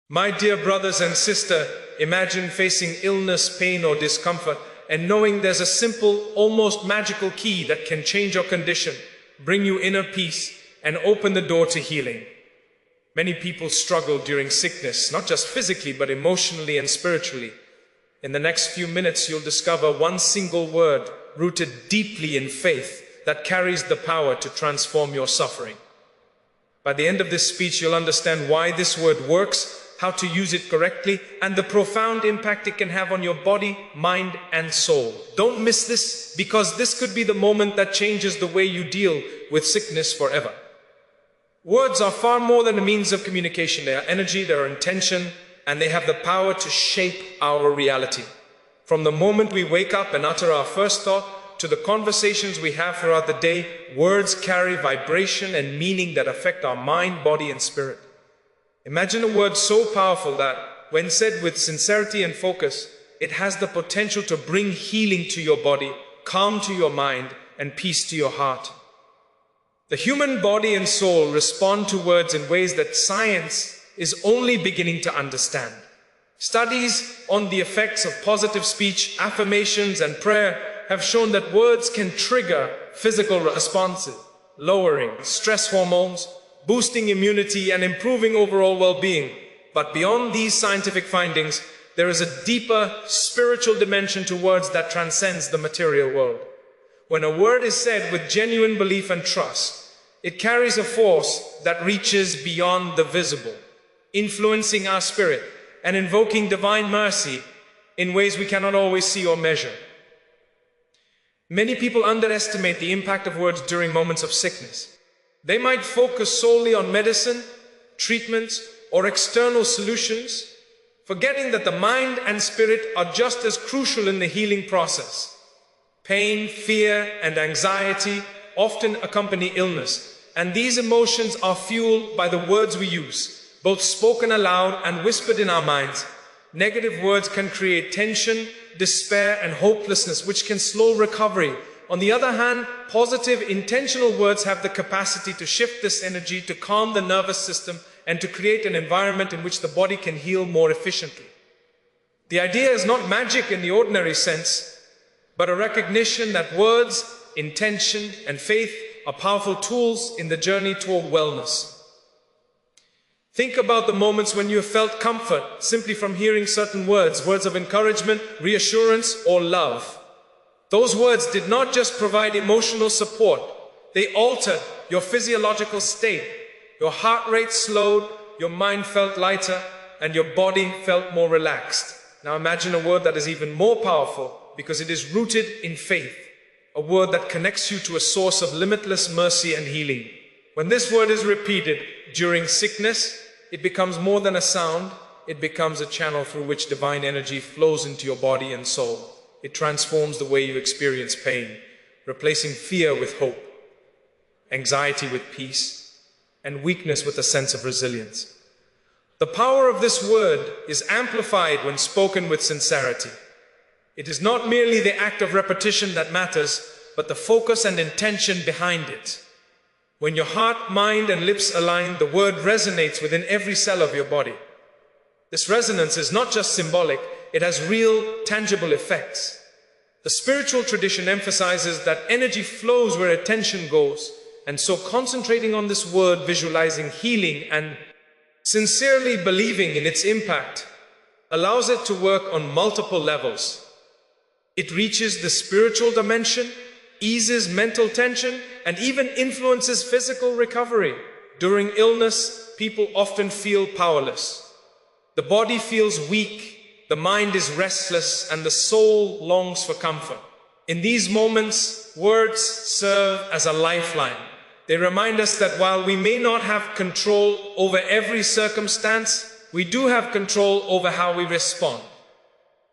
My dear brothers and sisters, imagine facing illness, pain or discomfort and knowing there's a simple, almost magical key that can change your condition, bring you inner peace and open the door to healing. Many people struggle during sickness, not just physically but emotionally and spiritually. In the next few minutes you'll discover one single word rooted deeply in faith that carries the power to transform your suffering. By the end of this speech you'll understand why this word works, how to use it correctly, and the profound impact it can have on your body, mind, and soul. Don't miss this, because this could be the moment that changes the way you deal with sickness forever. Words are far more than a means of communication. They are energy, they are intention, and they have the power to shape our reality. From the moment we wake up and utter our first thought, to the conversations we have throughout the day, words carry vibration and meaning that affect our mind, body, and spirit. Imagine a word so powerful that, when said with sincerity and focus, it has the potential to bring healing to your body, calm to your mind, and peace to your heart. The human body and soul respond to words in ways that science is only beginning to understand. Studies on the effects of positive speech, affirmations, and prayer have shown that words can trigger physical responses, lowering stress hormones, boosting immunity and improving overall well-being. But beyond these scientific findings, there is a deeper spiritual dimension to words that transcends the material world. When a word is said with genuine belief and trust, it carries a force that reaches beyond the visible, influencing our spirit and invoking divine mercy in ways we cannot always see or measure. Many people underestimate the impact of words during moments of sickness. They might focus solely on medicine, treatments, or external solutions, forgetting that the mind and spirit are just as crucial in the healing process. Pain, fear, and anxiety often accompany illness, and these emotions are fueled by the words we use, both spoken aloud and whispered in our minds. Negative words can create tension, despair, and hopelessness, which can slow recovery. On the other hand, positive, intentional words have the capacity to shift this energy, to calm the nervous system, and to create an environment in which the body can heal more efficiently. The idea is not magic in the ordinary sense, but a recognition that words, intention, and faith are powerful tools in the journey toward wellness. Think about the moments when you have felt comfort simply from hearing certain words, words of encouragement, reassurance, or love. Those words did not just provide emotional support, they altered your physiological state. Your heart rate slowed, your mind felt lighter, and your body felt more relaxed. Now imagine a word that is even more powerful because it is rooted in faith, a word that connects you to a source of limitless mercy and healing. When this word is repeated during sickness, it becomes more than a sound, it becomes a channel through which divine energy flows into your body and soul. It transforms the way you experience pain, replacing fear with hope, anxiety with peace, and weakness with a sense of resilience. The power of this word is amplified when spoken with sincerity. It is not merely the act of repetition that matters, but the focus and intention behind it. When your heart, mind, and lips align, the word resonates within every cell of your body. This resonance is not just symbolic, it has real, tangible effects. The spiritual tradition emphasizes that energy flows where attention goes, and so concentrating on this word, visualizing healing, and sincerely believing in its impact, allows it to work on multiple levels. It reaches the spiritual dimension, eases mental tension, and even influences physical recovery. During illness, people often feel powerless. The body feels weak, the mind is restless, and the soul longs for comfort. In these moments, words serve as a lifeline. They remind us that while we may not have control over every circumstance, we do have control over how we respond.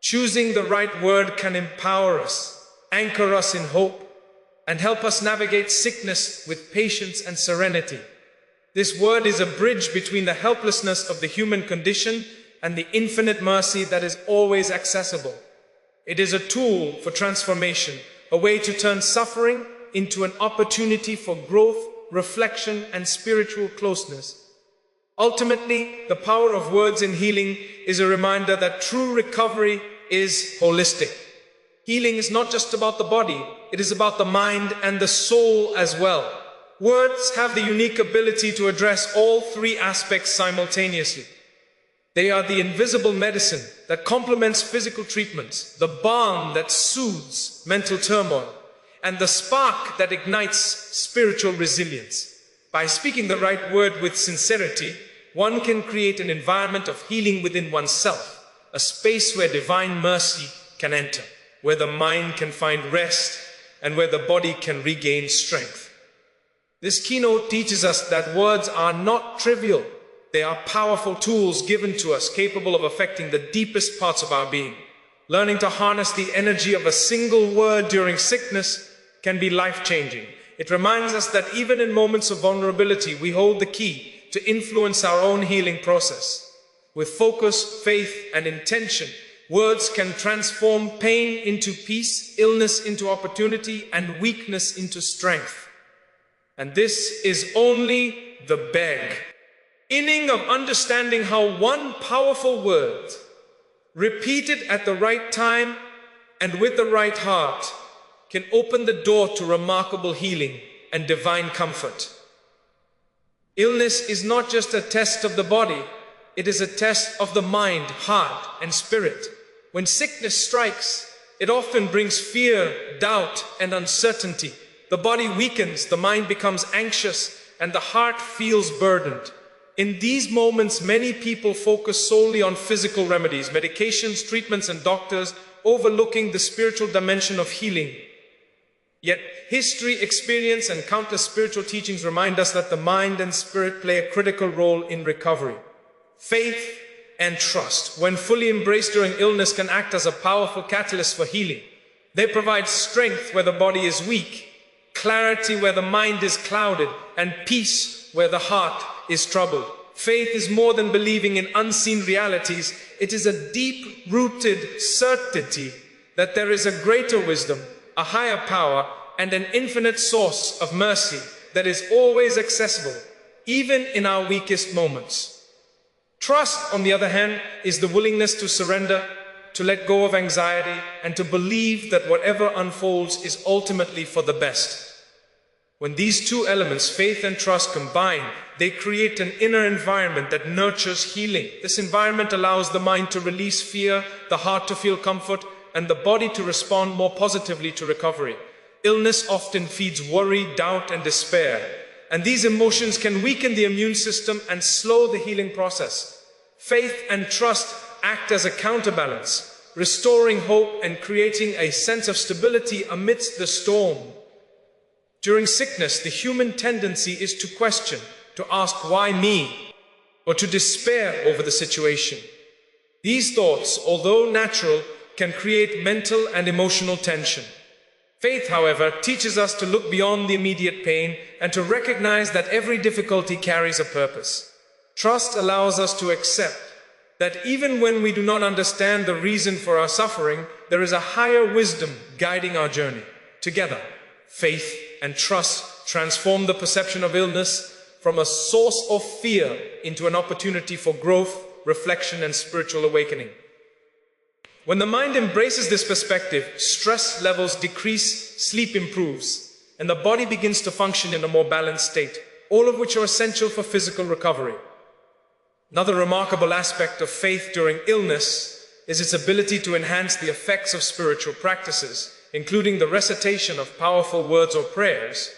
Choosing the right word can empower us, anchor us in hope, and help us navigate sickness with patience and serenity. This word is a bridge between the helplessness of the human condition and the infinite mercy that is always accessible. It is a tool for transformation, a way to turn suffering into an opportunity for growth, reflection, and spiritual closeness. Ultimately, the power of words in healing is a reminder that true recovery is holistic. Healing is not just about the body, it is about the mind and the soul as well. Words have the unique ability to address all three aspects simultaneously. They are the invisible medicine that complements physical treatments, the balm that soothes mental turmoil, and the spark that ignites spiritual resilience. By speaking the right word with sincerity, one can create an environment of healing within oneself, a space where divine mercy can enter, where the mind can find rest, and where the body can regain strength. This keynote teaches us that words are not trivial. They are powerful tools given to us capable of affecting the deepest parts of our being. Learning to harness the energy of a single word during sickness can be life-changing. It reminds us that even in moments of vulnerability, we hold the key to influence our own healing process. With focus, faith, and intention, words can transform pain into peace, illness into opportunity, and weakness into strength. And this is only the beginning of understanding how one powerful word, repeated at the right time and with the right heart, can open the door to remarkable healing and divine comfort. Illness is not just a test of the body, it is a test of the mind, heart, and spirit. When sickness strikes, it often brings fear, doubt, and uncertainty. The body weakens, the mind becomes anxious, and the heart feels burdened. In these moments, many people focus solely on physical remedies, medications, treatments, and doctors, overlooking the spiritual dimension of healing. Yet, history, experience, and countless spiritual teachings remind us that the mind and spirit play a critical role in recovery. Faith and trust, when fully embraced during illness, can act as a powerful catalyst for healing. They provide strength where the body is weak, clarity where the mind is clouded, and peace where the heart is troubled. Faith is more than believing in unseen realities. It is a deep-rooted certainty that there is a greater wisdom, a higher power, and an infinite source of mercy that is always accessible, even in our weakest moments. Trust, on the other hand, is the willingness to surrender, to let go of anxiety, and to believe that whatever unfolds is ultimately for the best. When these two elements, faith and trust, combine, they create an inner environment that nurtures healing. This environment allows the mind to release fear, the heart to feel comfort, and the body to respond more positively to recovery. Illness often feeds worry, doubt, and despair, and these emotions can weaken the immune system and slow the healing process. Faith and trust act as a counterbalance, restoring hope and creating a sense of stability amidst the storm. During sickness, the human tendency is to question, to ask, "Why me?" or to despair over the situation. These thoughts, although natural, can create mental and emotional tension. Faith, however, teaches us to look beyond the immediate pain and to recognize that every difficulty carries a purpose. Trust allows us to accept that even when we do not understand the reason for our suffering, there is a higher wisdom guiding our journey. Together, faith and trust transform the perception of illness from a source of fear into an opportunity for growth, reflection, and spiritual awakening. When the mind embraces this perspective, stress levels decrease, sleep improves, and the body begins to function in a more balanced state, all of which are essential for physical recovery. Another remarkable aspect of faith during illness is its ability to enhance the effects of spiritual practices, including the recitation of powerful words or prayers.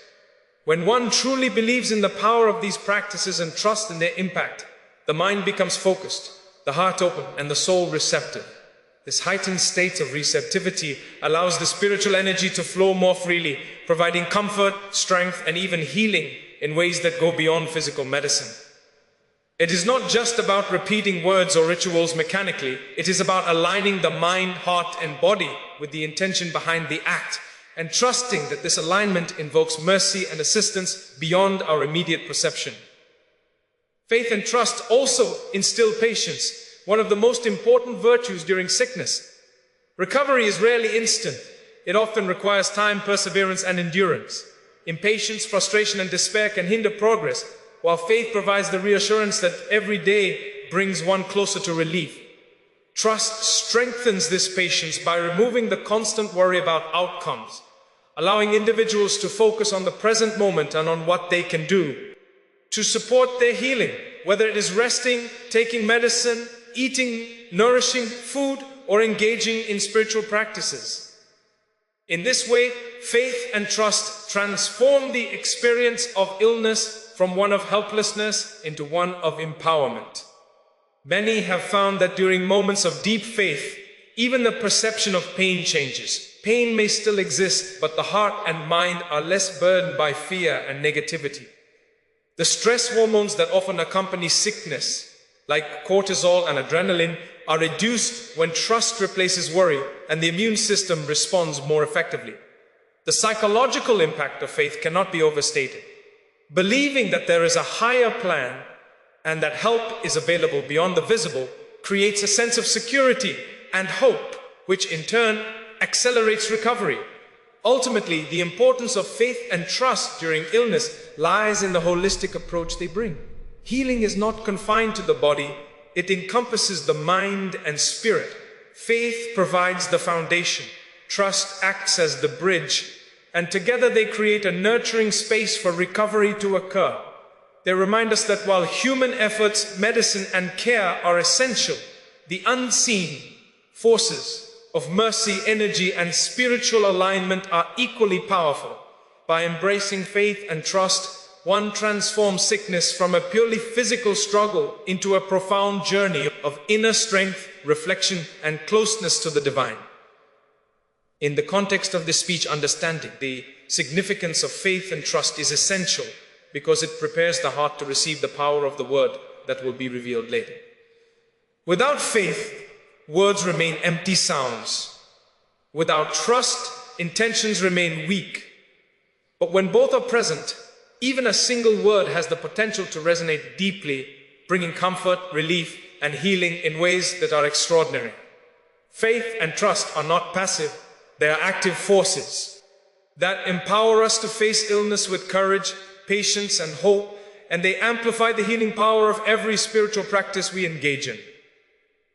When one truly believes in the power of these practices and trusts in their impact, the mind becomes focused, the heart open, and the soul receptive. This heightened state of receptivity allows the spiritual energy to flow more freely, providing comfort, strength, and even healing in ways that go beyond physical medicine. It is not just about repeating words or rituals mechanically. It is about aligning the mind, heart, and body with the intention behind the act, and trusting that this alignment invokes mercy and assistance beyond our immediate perception. Faith and trust also instill patience, one of the most important virtues during sickness. Recovery is rarely instant. It often requires time, perseverance, and endurance. Impatience, frustration, and despair can hinder progress, while faith provides the reassurance that every day brings one closer to relief. Trust strengthens this patience by removing the constant worry about outcomes, allowing individuals to focus on the present moment and on what they can do to support their healing, whether it is resting, taking medicine, eating nourishing food, or engaging in spiritual practices. In this way, faith and trust transform the experience of illness from one of helplessness into one of empowerment. Many have found that during moments of deep faith, even the perception of pain changes. Pain may still exist, but the heart and mind are less burdened by fear and negativity. The stress hormones that often accompany sickness, like cortisol and adrenaline, are reduced when trust replaces worry and the immune system responds more effectively. The psychological impact of faith cannot be overstated. Believing that there is a higher plan and that help is available beyond the visible creates a sense of security and hope, which in turn accelerates recovery. Ultimately, the importance of faith and trust during illness lies in the holistic approach they bring. Healing is not confined to the body, it encompasses the mind and spirit. Faith provides the foundation, trust acts as the bridge, and together they create a nurturing space for recovery to occur. They remind us that while human efforts, medicine, and care are essential, the unseen forces of mercy, energy, and spiritual alignment are equally powerful. By embracing faith and trust, one transforms sickness from a purely physical struggle into a profound journey of inner strength, reflection, and closeness to the divine. In the context of this speech, understanding the significance of faith and trust is essential because it prepares the heart to receive the power of the word that will be revealed later. Without faith, words remain empty sounds. Without trust, intentions remain weak. But when both are present, even a single word has the potential to resonate deeply, bringing comfort, relief, and healing in ways that are extraordinary. Faith and trust are not passive, they are active forces that empower us to face illness with courage, patience, and hope, and they amplify the healing power of every spiritual practice we engage in.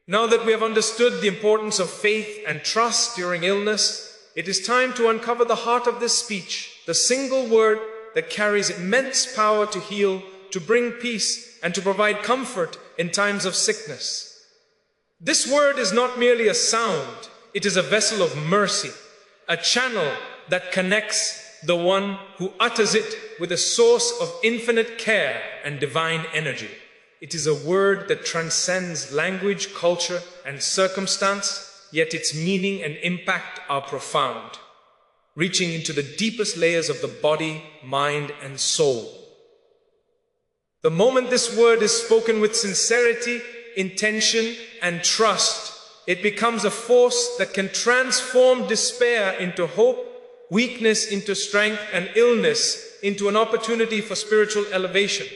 Now that we have understood the importance of faith and trust during illness, it is time to uncover the heart of this speech, the single word that carries immense power to heal, to bring peace, and to provide comfort in times of sickness. This word is not merely a sound, it is a vessel of mercy, a channel that connects the one who utters it with a source of infinite care and divine energy. It is a word that transcends language, culture, and circumstance, yet its meaning and impact are profound, reaching into the deepest layers of the body, mind, and soul. The moment this word is spoken with sincerity, intention, and trust, it becomes a force that can transform despair into hope, weakness into strength, and illness into an opportunity for spiritual elevation.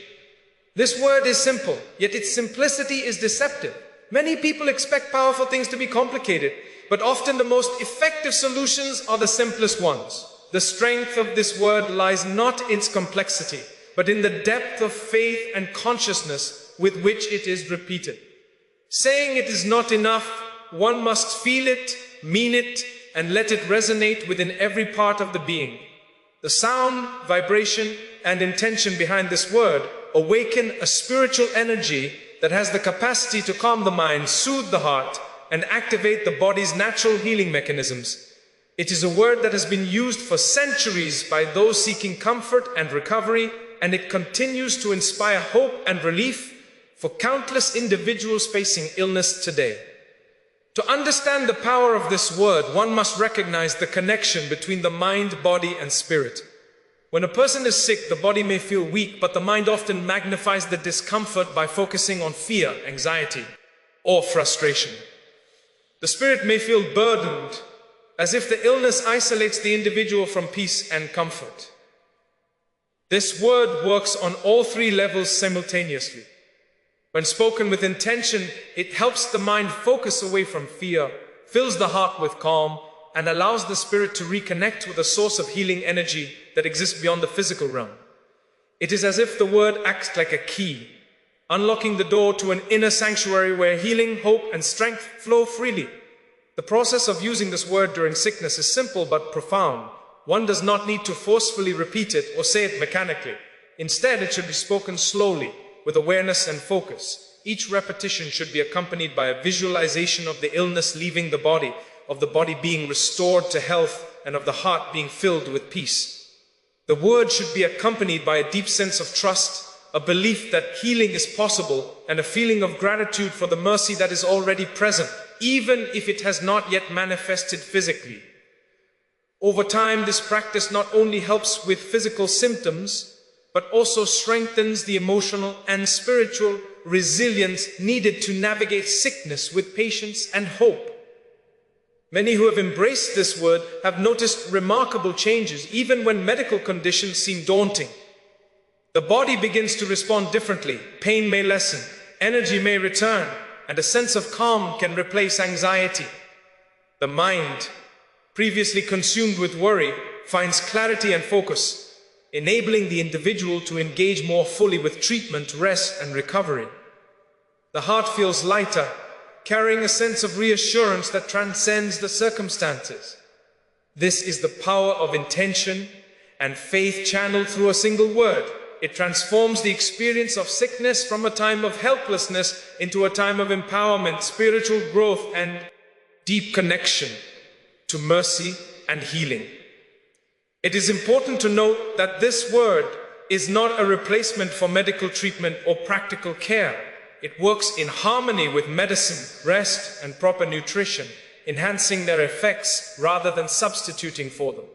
This word is simple, yet its simplicity is deceptive. Many people expect powerful things to be complicated, but often the most effective solutions are the simplest ones. The strength of this word lies not in its complexity, but in the depth of faith and consciousness with which it is repeated. Saying it is not enough, one must feel it, mean it, and let it resonate within every part of the being. The sound, vibration, and intention behind this word awaken a spiritual energy that has the capacity to calm the mind, soothe the heart, and activate the body's natural healing mechanisms. It is a word that has been used for centuries by those seeking comfort and recovery, and it continues to inspire hope and relief for countless individuals facing illness today. To understand the power of this word, one must recognize the connection between the mind, body, and spirit. When a person is sick, the body may feel weak, but the mind often magnifies the discomfort by focusing on fear, anxiety, or frustration. The spirit may feel burdened, as if the illness isolates the individual from peace and comfort. This word works on all three levels simultaneously. When spoken with intention, it helps the mind focus away from fear, fills the heart with calm, and allows the spirit to reconnect with a source of healing energy that exists beyond the physical realm. It is as if the word acts like a key, unlocking the door to an inner sanctuary where healing, hope, and strength flow freely. The process of using this word during sickness is simple but profound. One does not need to forcefully repeat it or say it mechanically. Instead, it should be spoken slowly, with awareness and focus. Each repetition should be accompanied by a visualization of the illness leaving the body, of the body being restored to health, and of the heart being filled with peace. The word should be accompanied by a deep sense of trust, a belief that healing is possible, and a feeling of gratitude for the mercy that is already present, even if it has not yet manifested physically. Over time, this practice not only helps with physical symptoms, but also strengthens the emotional and spiritual resilience needed to navigate sickness with patience and hope. Many who have embraced this word have noticed remarkable changes, even when medical conditions seem daunting. The body begins to respond differently, pain may lessen, energy may return, and a sense of calm can replace anxiety. The mind, previously consumed with worry, finds clarity and focus, enabling the individual to engage more fully with treatment, rest, and recovery. The heart feels lighter, carrying a sense of reassurance that transcends the circumstances. This is the power of intention and faith channeled through a single word. It transforms the experience of sickness from a time of helplessness into a time of empowerment, spiritual growth, and deep connection to mercy and healing. It is important to note that this word is not a replacement for medical treatment or practical care. It works in harmony with medicine, rest, and proper nutrition, enhancing their effects rather than substituting for them.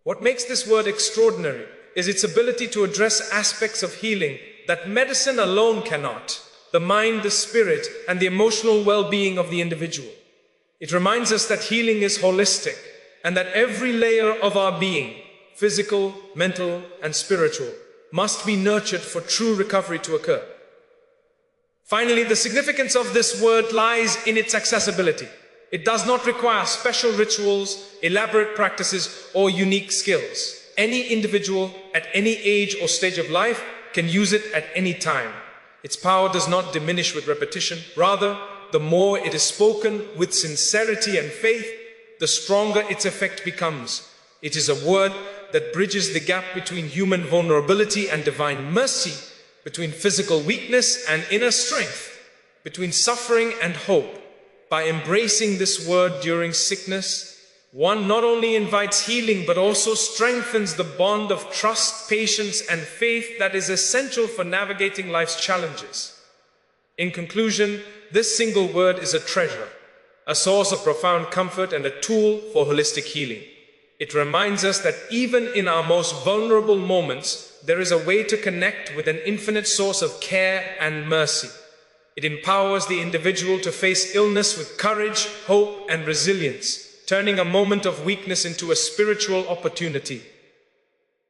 What makes this word extraordinary is its ability to address aspects of healing that medicine alone cannot: the mind, the spirit, and the emotional well-being of the individual. It reminds us that healing is holistic, and that every layer of our being, physical, mental, and spiritual, must be nurtured for true recovery to occur. Finally, the significance of this word lies in its accessibility. It does not require special rituals, elaborate practices, or unique skills. Any individual at any age or stage of life can use it at any time. Its power does not diminish with repetition. Rather, the more it is spoken with sincerity and faith, the stronger its effect becomes. It is a word that bridges the gap between human vulnerability and divine mercy, between physical weakness and inner strength, between suffering and hope. By embracing this word during sickness, one not only invites healing but also strengthens the bond of trust, patience, and faith that is essential for navigating life's challenges. In conclusion, this single word is a treasure, a source of profound comfort and a tool for holistic healing. It reminds us that even in our most vulnerable moments, there is a way to connect with an infinite source of care and mercy. It empowers the individual to face illness with courage, hope, and resilience, turning a moment of weakness into a spiritual opportunity.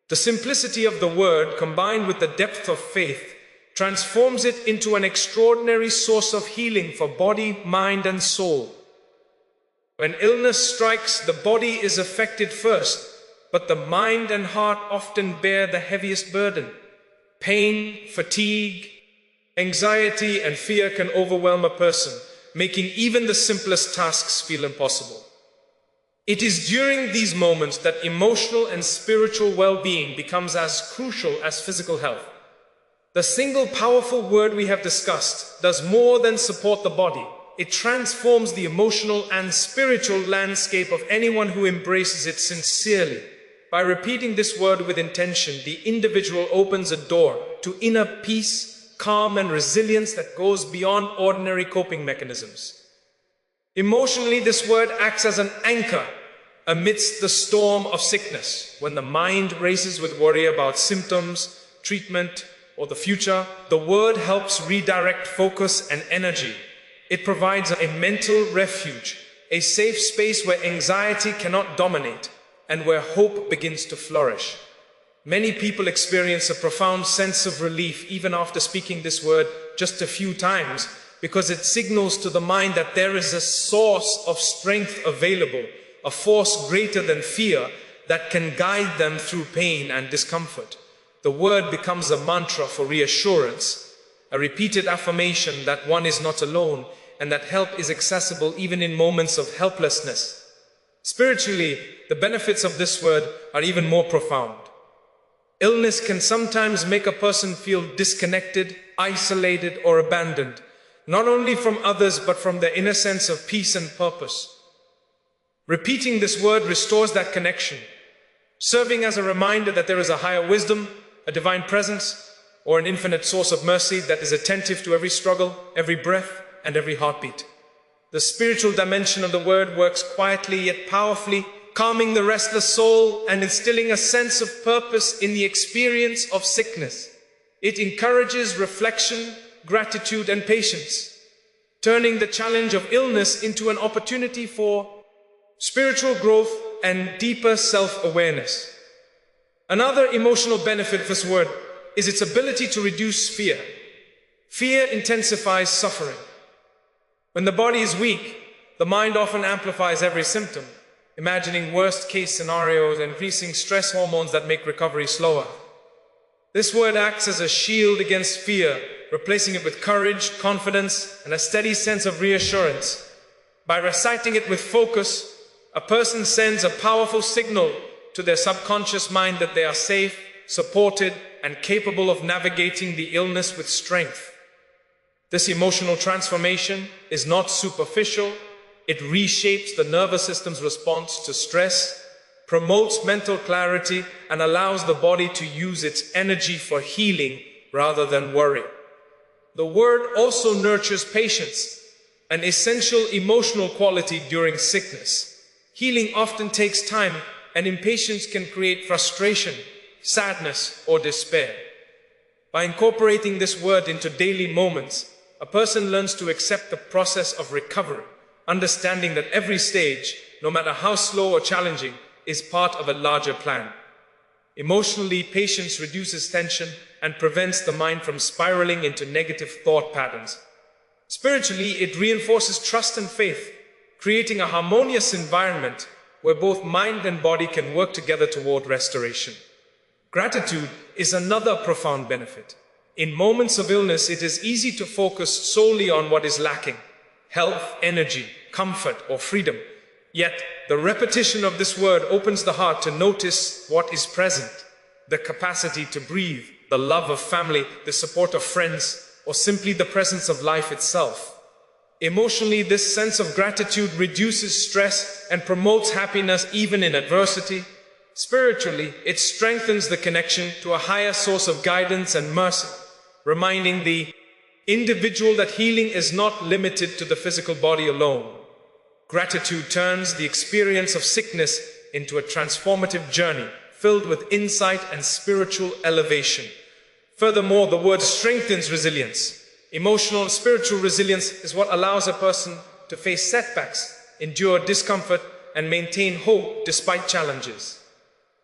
The simplicity of the word, combined with the depth of faith, transforms it into an extraordinary source of healing for body, mind, and soul. When illness strikes, the body is affected first, but the mind and heart often bear the heaviest burden. Pain, fatigue, anxiety, and fear can overwhelm a person, making even the simplest tasks feel impossible. It is during these moments that emotional and spiritual well-being becomes as crucial as physical health. The single powerful word we have discussed does more than support the body. It transforms the emotional and spiritual landscape of anyone who embraces it sincerely. By repeating this word with intention, the individual opens a door to inner peace, calm, and resilience that goes beyond ordinary coping mechanisms. Emotionally, this word acts as an anchor amidst the storm of sickness. When the mind races with worry about symptoms, treatment, or the future, the word helps redirect focus and energy. It provides a mental refuge, a safe space where anxiety cannot dominate and where hope begins to flourish. Many people experience a profound sense of relief even after speaking this word just a few times, because it signals to the mind that there is a source of strength available, a force greater than fear that can guide them through pain and discomfort. the word becomes a mantra for reassurance, a repeated affirmation that one is not alone and that help is accessible even in moments of helplessness. Spiritually, the benefits of this word are even more profound. Illness can sometimes make a person feel disconnected, isolated, or abandoned, not only from others but from their inner sense of peace and purpose. Repeating this word restores that connection, serving as a reminder that there is a higher wisdom, a divine presence, or an infinite source of mercy that is attentive to every struggle, every breath, and every heartbeat. The spiritual dimension of the word works quietly yet powerfully, calming the restless soul and instilling a sense of purpose in the experience of sickness. It encourages reflection, gratitude, and patience, turning the challenge of illness into an opportunity for spiritual growth and deeper self-awareness. Another emotional benefit of this word is its ability to reduce fear. Fear intensifies suffering. When the body is weak, the mind often amplifies every symptom, imagining worst-case scenarios and increasing stress hormones that make recovery slower. This word acts as a shield against fear, replacing it with courage, confidence, and a steady sense of reassurance. By reciting it with focus, a person sends a powerful signal to their subconscious mind that they are safe, supported, and capable of navigating the illness with strength. This emotional transformation is not superficial. It reshapes the nervous system's response to stress, promotes mental clarity, and allows the body to use its energy for healing rather than worry. The word also nurtures patience, an essential emotional quality during sickness. Healing often takes time, and impatience can create frustration, sadness, or despair. By incorporating this word into daily moments, a person learns to accept the process of recovery, understanding that every stage, no matter how slow or challenging, is part of a larger plan. Emotionally, patience reduces tension and prevents the mind from spiraling into negative thought patterns. Spiritually, it reinforces trust and faith, creating a harmonious environment where both mind and body can work together toward restoration. Gratitude is another profound benefit. In moments of illness, it is easy to focus solely on what is lacking: health, energy, comfort, or freedom. Yet, the repetition of this word opens the heart to notice what is present: the capacity to breathe, the love of family, the support of friends, or simply the presence of life itself. Emotionally, this sense of gratitude reduces stress and promotes happiness even in adversity. Spiritually, it strengthens the connection to a higher source of guidance and mercy, reminding the individual that healing is not limited to the physical body alone. Gratitude turns the experience of sickness into a transformative journey filled with insight and spiritual elevation. Furthermore, the word strengthens resilience. Emotional and spiritual resilience is what allows a person to face setbacks, endure discomfort, and maintain hope despite challenges.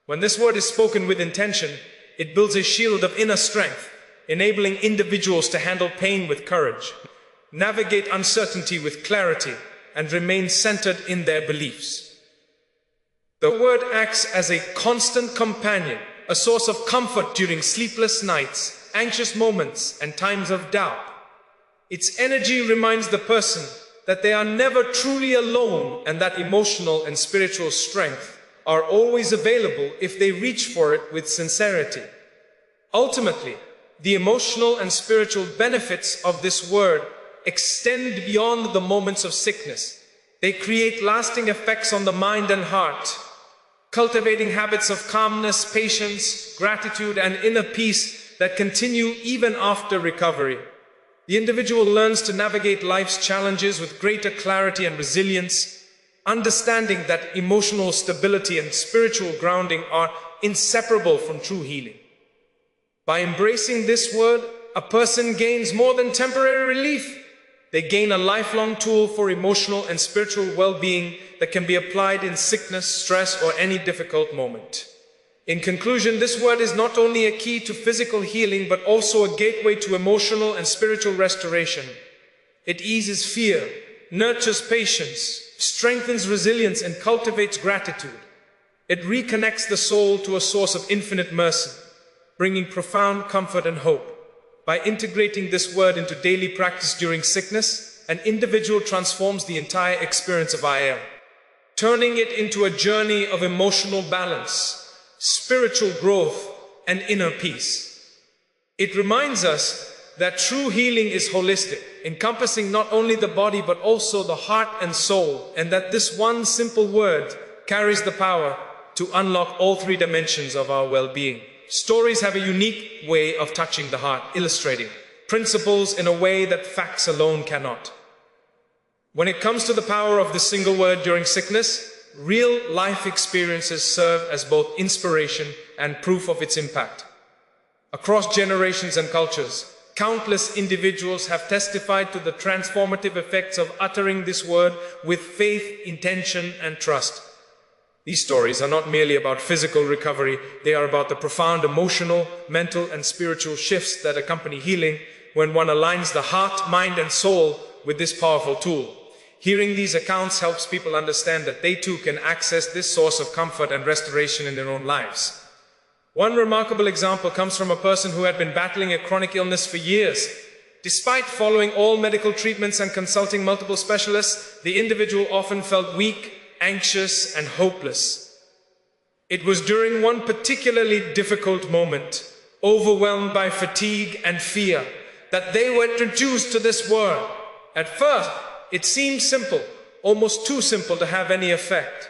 When this word is spoken with intention, it builds a shield of inner strength, enabling individuals to handle pain with courage, navigate uncertainty with clarity, and remain centered in their beliefs. The word acts as a constant companion, a source of comfort during sleepless nights, anxious moments, and times of doubt. Its energy reminds the person that they are never truly alone and that emotional and spiritual strength are always available if they reach for it with sincerity. Ultimately, the emotional and spiritual benefits of this word extend beyond the moments of sickness. They create lasting effects on the mind and heart, cultivating habits of calmness, patience, gratitude, and inner peace that continue even after recovery. The individual learns to navigate life's challenges with greater clarity and resilience, understanding that emotional stability and spiritual grounding are inseparable from true healing. By embracing this word, a person gains more than temporary relief. They gain a lifelong tool for emotional and spiritual well-being that can be applied in sickness, stress, or any difficult moment. In conclusion, this word is not only a key to physical healing, but also a gateway to emotional and spiritual restoration. It eases fear, nurtures patience, strengthens resilience, and cultivates gratitude. It reconnects the soul to a source of infinite mercy, bringing profound comfort and hope. By integrating this word into daily practice during sickness, an individual transforms the entire experience of IL, turning it into a journey of emotional balance, spiritual growth, and inner peace. It reminds us that true healing is holistic, encompassing not only the body but also the heart and soul, and that this one simple word carries the power to unlock all three dimensions of our well-being. Stories have a unique way of touching the heart, illustrating principles in a way that facts alone cannot. When it comes to the power of this single word during sickness, real life experiences serve as both inspiration and proof of its impact. Across generations and cultures, countless individuals have testified to the transformative effects of uttering this word with faith, intention, and trust. These stories are not merely about physical recovery, they are about the profound emotional, mental, and spiritual shifts that accompany healing when one aligns the heart, mind, and soul with this powerful tool. Hearing these accounts helps people understand that they too can access this source of comfort and restoration in their own lives. One remarkable example comes from a person who had been battling a chronic illness for years. Despite following all medical treatments and consulting multiple specialists, the individual often felt weak, anxious, and hopeless. It was during one particularly difficult moment, overwhelmed by fatigue and fear, that they were introduced to this word. At first, it seemed simple, almost too simple to have any effect.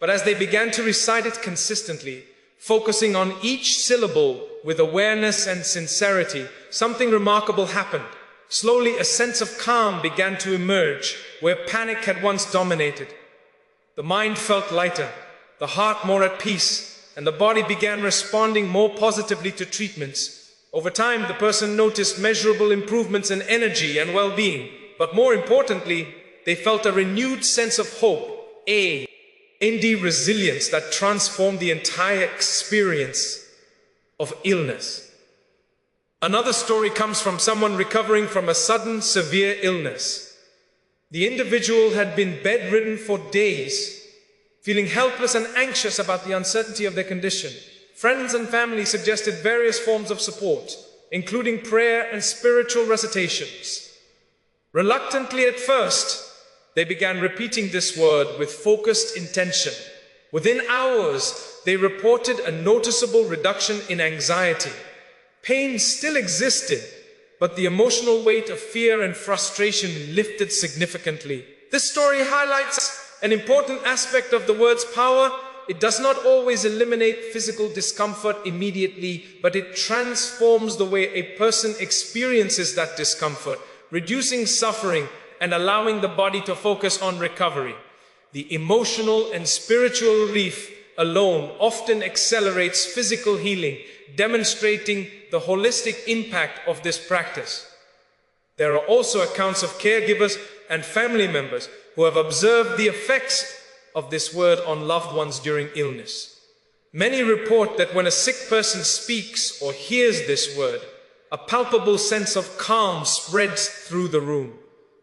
But as they began to recite it consistently, focusing on each syllable with awareness and sincerity, something remarkable happened. Slowly, a sense of calm began to emerge where panic had once dominated. The mind felt lighter, the heart more at peace, and the body began responding more positively to treatments. Over time, the person noticed measurable improvements in energy and well-being, but more importantly, they felt a renewed sense of hope, indeed resilience that transformed the entire experience of illness. Another story comes from someone recovering from a sudden severe illness. The individual had been bedridden for days, feeling helpless and anxious about the uncertainty of their condition. Friends and family suggested various forms of support, including prayer and spiritual recitations. Reluctantly at first, they began repeating this word with focused intention. Within hours, they reported a noticeable reduction in anxiety. Pain still existed, but the emotional weight of fear and frustration lifted significantly. This story highlights an important aspect of the word's power. It does not always eliminate physical discomfort immediately, but it transforms the way a person experiences that discomfort, reducing suffering and allowing the body to focus on recovery. The emotional and spiritual relief alone often accelerates physical healing, demonstrating the holistic impact of this practice. There are also accounts of caregivers and family members who have observed the effects of this word on loved ones during illness. Many report that when a sick person speaks or hears this word, a palpable sense of calm spreads through the room.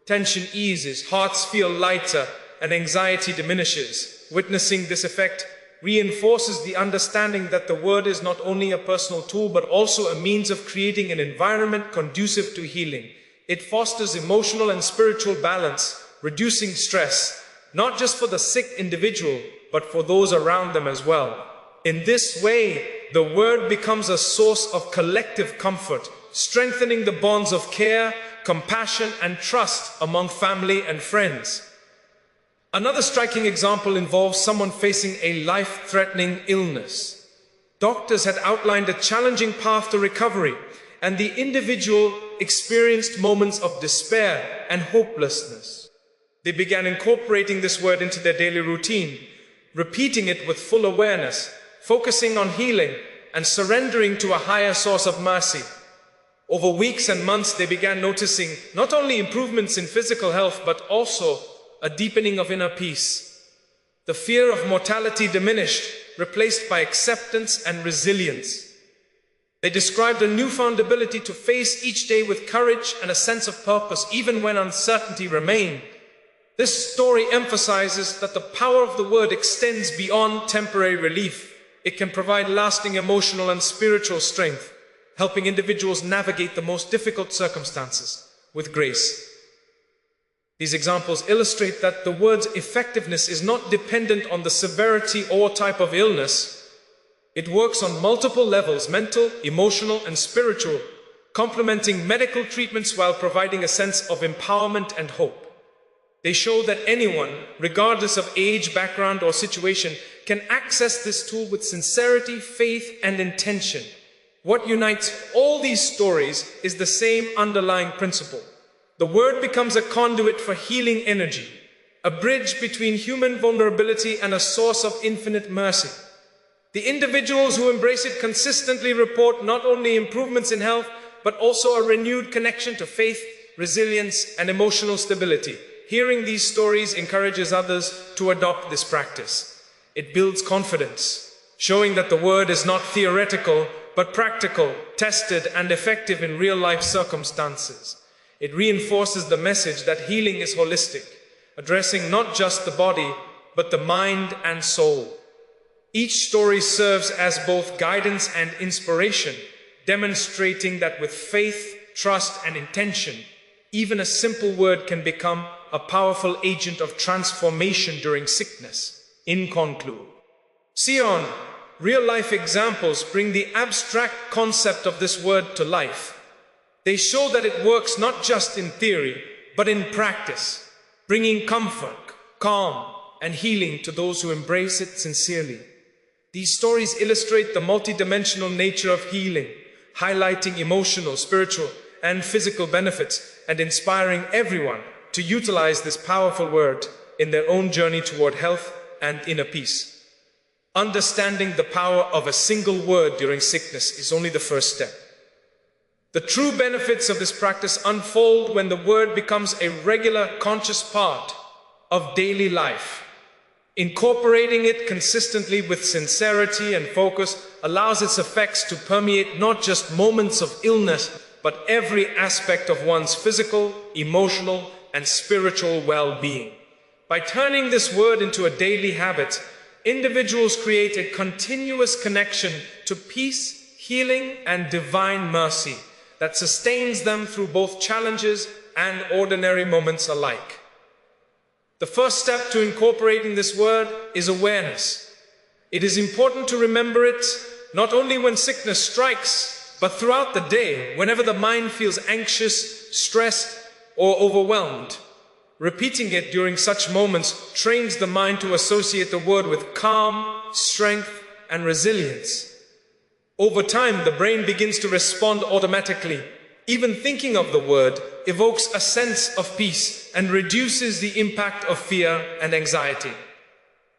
Tension eases, hearts feel lighter, and anxiety diminishes. Witnessing this effect reinforces the understanding that the word is not only a personal tool but also a means of creating an environment conducive to healing. It fosters emotional and spiritual balance, reducing stress, not just for the sick individual, but for those around them as well. In this way, the word becomes a source of collective comfort, strengthening the bonds of care, compassion, and trust among family and friends. Another striking example involves someone facing a life-threatening illness. Doctors had outlined a challenging path to recovery, and the individual experienced moments of despair and hopelessness. They began incorporating this word into their daily routine, repeating it with full awareness, focusing on healing and surrendering to a higher source of mercy. Over weeks and months, they began noticing not only improvements in physical health, but also a deepening of inner peace. The fear of mortality diminished, replaced by acceptance and resilience. They described a newfound ability to face each day with courage and a sense of purpose, even when uncertainty remained. This story emphasizes that the power of the word extends beyond temporary relief. it can provide lasting emotional and spiritual strength, helping individuals navigate the most difficult circumstances with grace. These examples illustrate that the word's effectiveness is not dependent on the severity or type of illness. It works on multiple levels: mental, emotional, and spiritual, complementing medical treatments while providing a sense of empowerment and hope. They show that anyone, regardless of age, background, or situation, can access this tool with sincerity, faith, and intention. What unites all these stories is the same underlying principle. The word becomes a conduit for healing energy, a bridge between human vulnerability and a source of infinite mercy. The individuals who embrace it consistently report not only improvements in health, but also a renewed connection to faith, resilience, and emotional stability. Hearing these stories encourages others to adopt this practice. It builds confidence, showing that the word is not theoretical, but practical, tested, and effective in real-life circumstances. It reinforces the message that healing is holistic, addressing not just the body, but the mind and soul. Each story serves as both guidance and inspiration, demonstrating that with faith, trust, and intention, even a simple word can become a powerful agent of transformation during sickness. In conclusion, Sion, real-life examples bring the abstract concept of this word to life. They show that it works not just in theory, but in practice, bringing comfort, calm, and healing to those who embrace it sincerely. These stories illustrate the multidimensional nature of healing, highlighting emotional, spiritual, and physical benefits, and inspiring everyone to utilize this powerful word in their own journey toward health and inner peace. Understanding the power of a single word during sickness is only the first step. The true benefits of this practice unfold when the word becomes a regular, conscious part of daily life. Incorporating it consistently with sincerity and focus allows its effects to permeate not just moments of illness, but every aspect of one's physical, emotional, and spiritual well-being. By turning this word into a daily habit, individuals create a continuous connection to peace, healing, and divine mercy that sustains them through both challenges and ordinary moments alike. The first step to incorporating this word is awareness. It is important to remember it not only when sickness strikes, but throughout the day, whenever the mind feels anxious, stressed, or overwhelmed. Repeating it during such moments trains the mind to associate the word with calm, strength, and resilience. Over time, the brain begins to respond automatically. Even thinking of the word evokes a sense of peace and reduces the impact of fear and anxiety.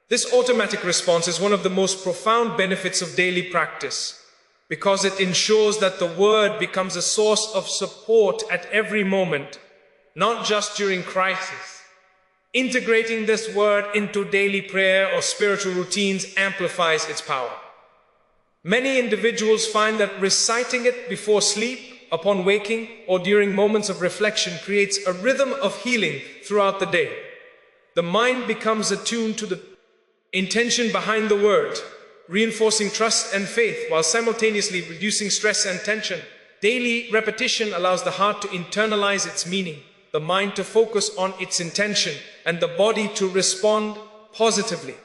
This automatic response is one of the most profound benefits of daily practice, because it ensures that the word becomes a source of support at every moment, not just during crisis. Integrating this word into daily prayer or spiritual routines amplifies its power. Many individuals find that reciting it before sleep, upon waking, or during moments of reflection creates a rhythm of healing throughout the day. The mind becomes attuned to the intention behind the word, reinforcing trust and faith while simultaneously reducing stress and tension. Daily repetition allows the heart to internalize its meaning, the mind to focus on its intention, and the body to respond positively.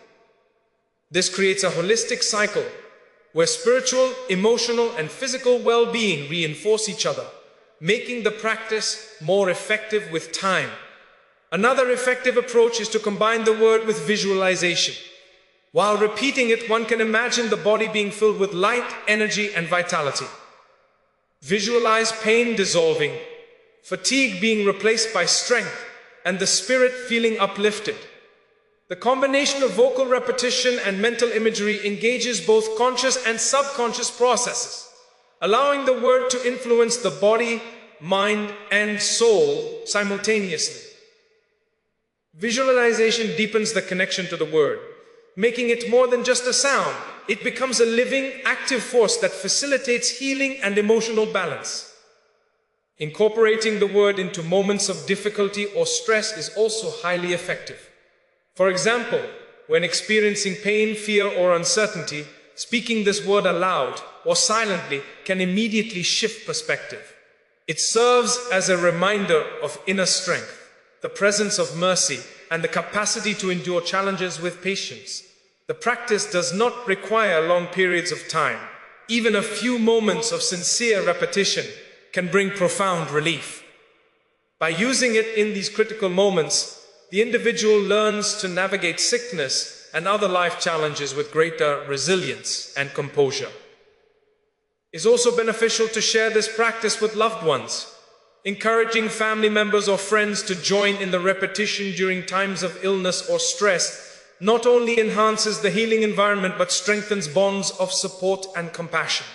This creates a holistic cycle where spiritual, emotional, and physical well-being reinforce each other, making the practice more effective with time. Another effective approach is to combine the word with visualization. While repeating it, one can imagine the body being filled with light, energy, and vitality. Visualize pain dissolving, fatigue being replaced by strength, and the spirit feeling uplifted. The combination of vocal repetition and mental imagery engages both conscious and subconscious processes, allowing the word to influence the body, mind, and soul simultaneously. Visualization deepens the connection to the word, making it more than just a sound. It becomes a living, active force that facilitates healing and emotional balance. Incorporating the word into moments of difficulty or stress is also highly effective. For example, when experiencing pain, fear, or uncertainty, speaking this word aloud or silently can immediately shift perspective. It serves as a reminder of inner strength, the presence of mercy, and the capacity to endure challenges with patience. The practice does not require long periods of time. Even a few moments of sincere repetition can bring profound relief. By using it in these critical moments, the individual learns to navigate sickness and other life challenges with greater resilience and composure. It's also beneficial to share this practice with loved ones. Encouraging family members or friends to join in the repetition during times of illness or stress not only enhances the healing environment but strengthens bonds of support and compassion.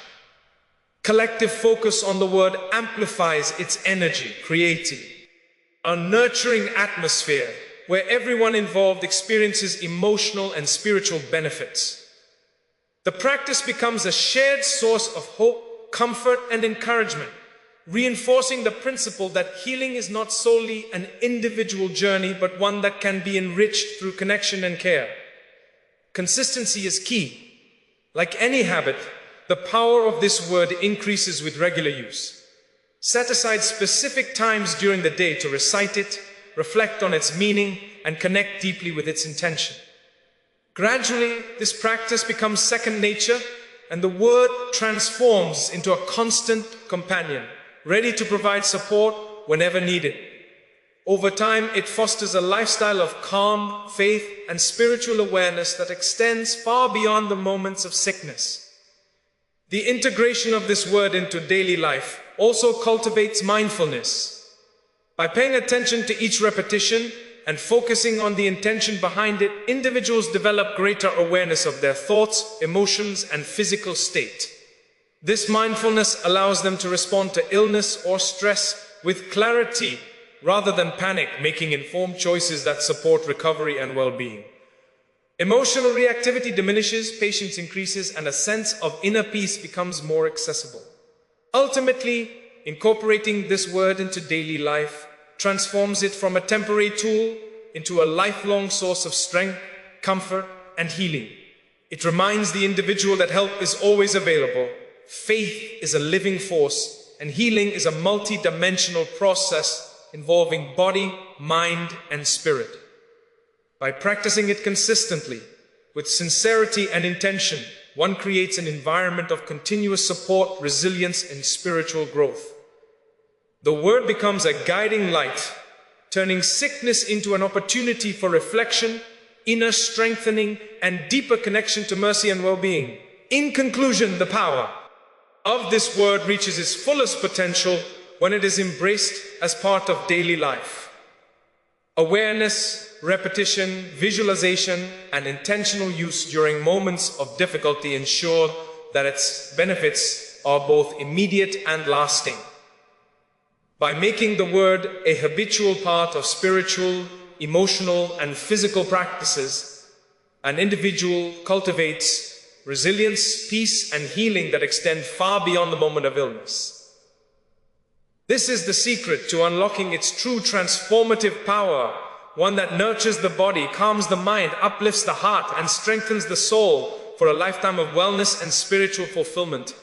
Collective focus on the word amplifies its energy, creating a nurturing atmosphere where everyone involved experiences emotional and spiritual benefits. The practice becomes a shared source of hope, comfort, and encouragement, reinforcing the principle that healing is not solely an individual journey, but one that can be enriched through connection and care. Consistency is key. Like any habit, the power of this word increases with regular use. Set aside specific times during the day to recite it, reflect on its meaning, and connect deeply with its intention. Gradually, this practice becomes second nature, and the word transforms into a constant companion, ready to provide support whenever needed. Over time, it fosters a lifestyle of calm, faith, and spiritual awareness that extends far beyond the moments of sickness. The integration of this word into daily life also cultivates mindfulness. By paying attention to each repetition and focusing on the intention behind it, individuals develop greater awareness of their thoughts, emotions, and physical state. This mindfulness allows them to respond to illness or stress with clarity rather than panic, making informed choices that support recovery and well-being. Emotional reactivity diminishes, patience increases, and a sense of inner peace becomes more accessible. Ultimately, incorporating this word into daily life transforms it from a temporary tool into a lifelong source of strength, comfort, and healing. It reminds the individual that help is always available, faith is a living force, and healing is a multi-dimensional process involving body, mind, and spirit. By practicing it consistently, with sincerity and intention, one creates an environment of continuous support, resilience, and spiritual growth. The word becomes a guiding light, turning sickness into an opportunity for reflection, inner strengthening, and deeper connection to mercy and well-being. In conclusion, the power of this word reaches its fullest potential when it is embraced as part of daily life. Awareness, repetition, visualization, and intentional use during moments of difficulty ensure that its benefits are both immediate and lasting. By making the word a habitual part of spiritual, emotional, and physical practices, an individual cultivates resilience, peace, and healing that extend far beyond the moment of illness. This is the secret to unlocking its true transformative power, one that nurtures the body, calms the mind, uplifts the heart, and strengthens the soul for a lifetime of wellness and spiritual fulfillment.